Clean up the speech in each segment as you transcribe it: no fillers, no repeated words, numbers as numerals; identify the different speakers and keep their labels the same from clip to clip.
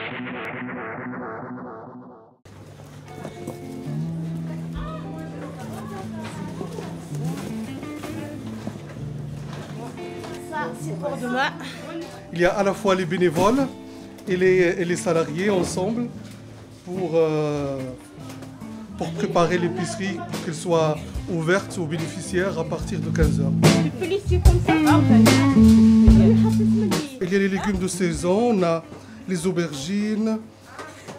Speaker 1: Ça, c'est pour demain.
Speaker 2: Il y a à la fois les bénévoles et les salariés ensemble pour préparer l'épicerie pour qu'elle soit ouverte aux bénéficiaires à partir de 15 h.
Speaker 1: Tu peux laisser comme ça.
Speaker 2: Il y a les légumes de saison, on a les aubergines,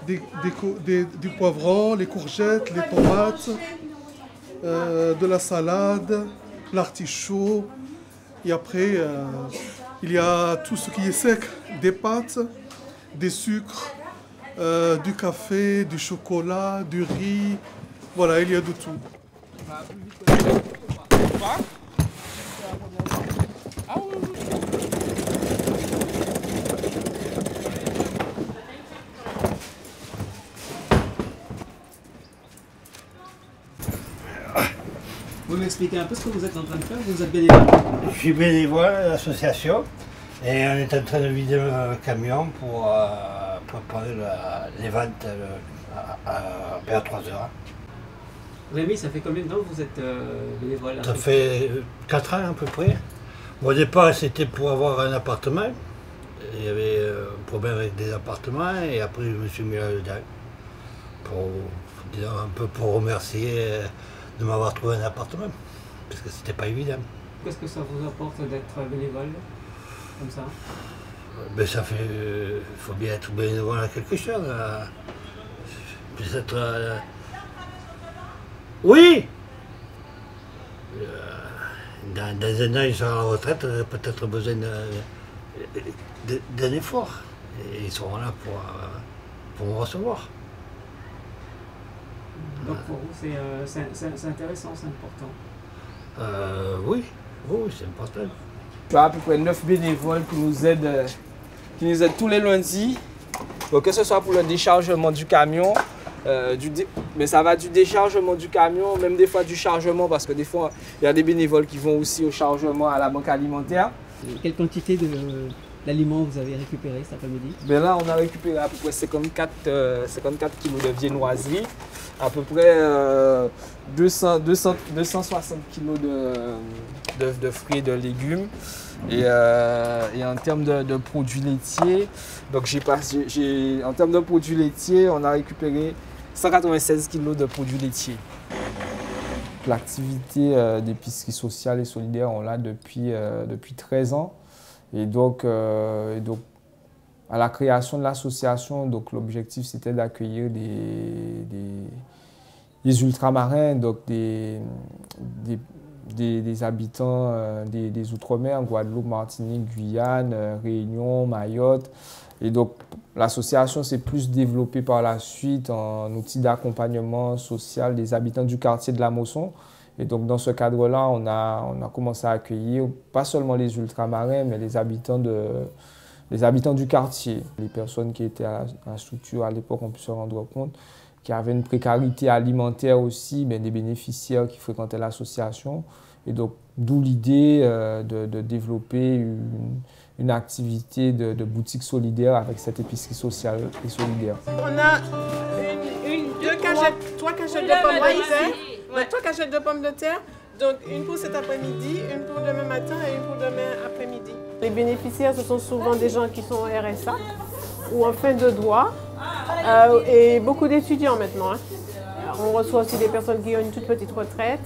Speaker 2: des poivrons, les courgettes, les tomates, de la salade, l'artichaut. Et après, il y a tout ce qui est sec, des pâtes, des sucres, du café, du chocolat, du riz. Voilà, il y a de tout.
Speaker 3: Vous m'expliquez un peu ce que vous êtes en train de faire? Vous êtes bénévole?
Speaker 4: Je suis bénévole à l'association et on est en train de vider le camion pour préparer les ventes vers 3 h.
Speaker 3: Rémi, ça fait combien de temps que vous êtes bénévole?
Speaker 4: Ça fait 4 ans à peu près. Bon, au départ, c'était pour avoir un appartement. Il y avait un problème avec des appartements et après, je me suis mis là-dedans. Un peu pour remercier de m'avoir trouvé un appartement, parce que c'était pas évident.
Speaker 3: Qu'est-ce que ça vous apporte d'être bénévole, comme ça?
Speaker 4: Ben ça fait... Il faut bien être bénévole à quelque chose. Peut-être... Oui! Dans un an, ils sont à la retraite, peut-être besoin d'un effort. Et ils seront là pour me recevoir.
Speaker 3: Donc pour vous, c'est intéressant, c'est important?
Speaker 4: Oui, c'est important.
Speaker 5: Il y a à peu près 9 bénévoles qui nous aident tous les lundis. Donc, que ce soit pour le déchargement du camion, mais ça va du déchargement du camion, même des fois du chargement, parce que des fois, il y a des bénévoles qui vont aussi au chargement à la banque alimentaire.
Speaker 3: Quelle quantité d'aliments vous avez récupéré cet après-midi?
Speaker 5: Ben là, on a récupéré à peu près 54 kg de viennoiserie, à peu près 260 kg de fruits et de légumes. Et en termes de produits laitiers, donc en termes de produits laitiers, on a récupéré 196 kg de produits laitiers. L'activité d'épicerie sociale et solidaire, on l'a depuis 13 ans. Et donc, à la création de l'association, l'objectif c'était d'accueillir des ultramarins, donc des habitants des Outre-mer, Guadeloupe, Martinique, Guyane, Réunion, Mayotte. Et donc, l'association s'est plus développée par la suite en outil d'accompagnement social des habitants du quartier de la Mosson. Et donc, dans ce cadre-là, on a commencé à accueillir pas seulement les ultramarins, mais les habitants du quartier. Les personnes qui étaient à la structure à l'époque ont pu se rendre compte qu'il y avait une précarité alimentaire aussi, des bénéficiaires qui fréquentaient l'association. Et donc, d'où l'idée de développer une activité de boutique solidaire avec cette épicerie sociale et solidaire.
Speaker 6: On a trois cagettes de pommes de terre. Ouais, 3 cagettes de pommes de terre. Donc, une pour cet après-midi, une pour demain matin et une pour demain après-midi. Les bénéficiaires, ce sont souvent des gens qui sont au RSA ou en fin de droit et beaucoup d'étudiants maintenant. On reçoit aussi des personnes qui ont une toute petite retraite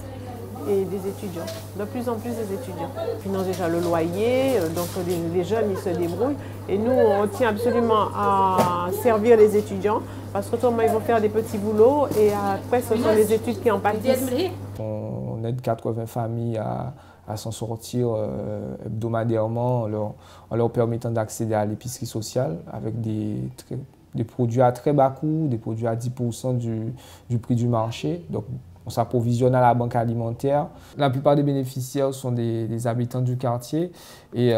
Speaker 6: et des étudiants, de plus en plus des étudiants. Ils financent déjà le loyer, donc les jeunes ils se débrouillent. Et nous, on tient absolument à servir les étudiants parce qu'autrement ils vont faire des petits boulots et après ce sont les études qui en pâtissent.
Speaker 5: On aide 80 familles à s'en sortir hebdomadairement en leur permettant d'accéder à l'épicerie sociale avec des produits à très bas coût, des produits à 10% du prix du marché. Donc, on s'approvisionne à la banque alimentaire. La plupart des bénéficiaires sont des habitants du quartier. Et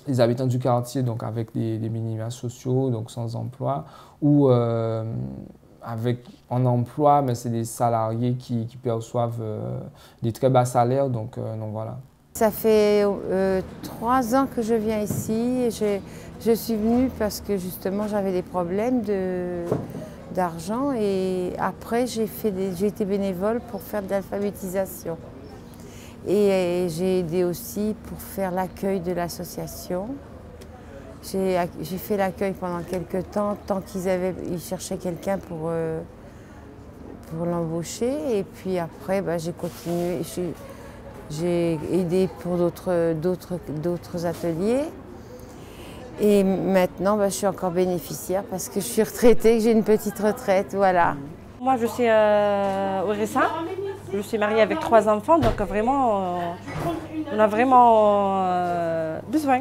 Speaker 5: les habitants du quartier donc avec des minima sociaux, donc sans emploi, ou avec en emploi, mais c'est des salariés qui perçoivent des très bas salaires. Donc voilà.
Speaker 7: Ça fait 3 ans que je viens ici. Et je suis venue parce que justement j'avais des problèmes d'argent et après j'ai été bénévole pour faire de l'alphabétisation. Et j'ai aidé aussi pour faire l'accueil de l'association. J'ai fait l'accueil pendant quelques temps, tant qu'ils cherchaient quelqu'un pour l'embaucher. Et puis après, j'ai continué, j'ai aidé pour d'autres ateliers. Et maintenant, je suis encore bénéficiaire parce que je suis retraitée, que j'ai une petite retraite, voilà.
Speaker 8: Moi, je suis au RSA. Je suis mariée avec 3 enfants, donc vraiment, on a vraiment besoin.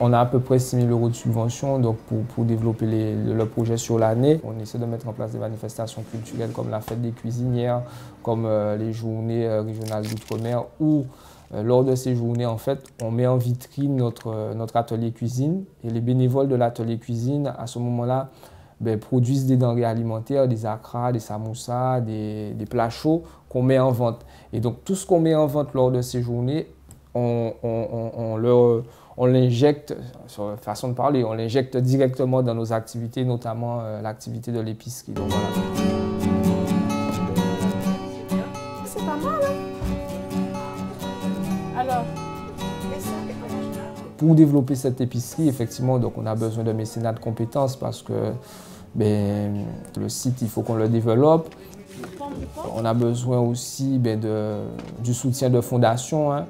Speaker 5: On a à peu près 6 000 € de subvention donc pour développer le projet sur l'année. On essaie de mettre en place des manifestations culturelles comme la fête des cuisinières, comme les journées régionales d'outre-mer où lors de ces journées, en fait, on met en vitrine notre atelier cuisine et les bénévoles de l'atelier cuisine, à ce moment-là, produisent des denrées alimentaires, des akras, des samoussas, des plats chauds qu'on met en vente. Et donc tout ce qu'on met en vente lors de ces journées, on l'injecte, sur façon de parler, on l'injecte directement dans nos activités, notamment l'activité de l'épicerie. Donc voilà.
Speaker 6: C'est pas mal, hein? Alors,
Speaker 5: pour développer cette épicerie, effectivement, donc on a besoin de mécénat de compétences parce que le site, il faut qu'on le développe. On a besoin aussi du soutien de fondations. Hein.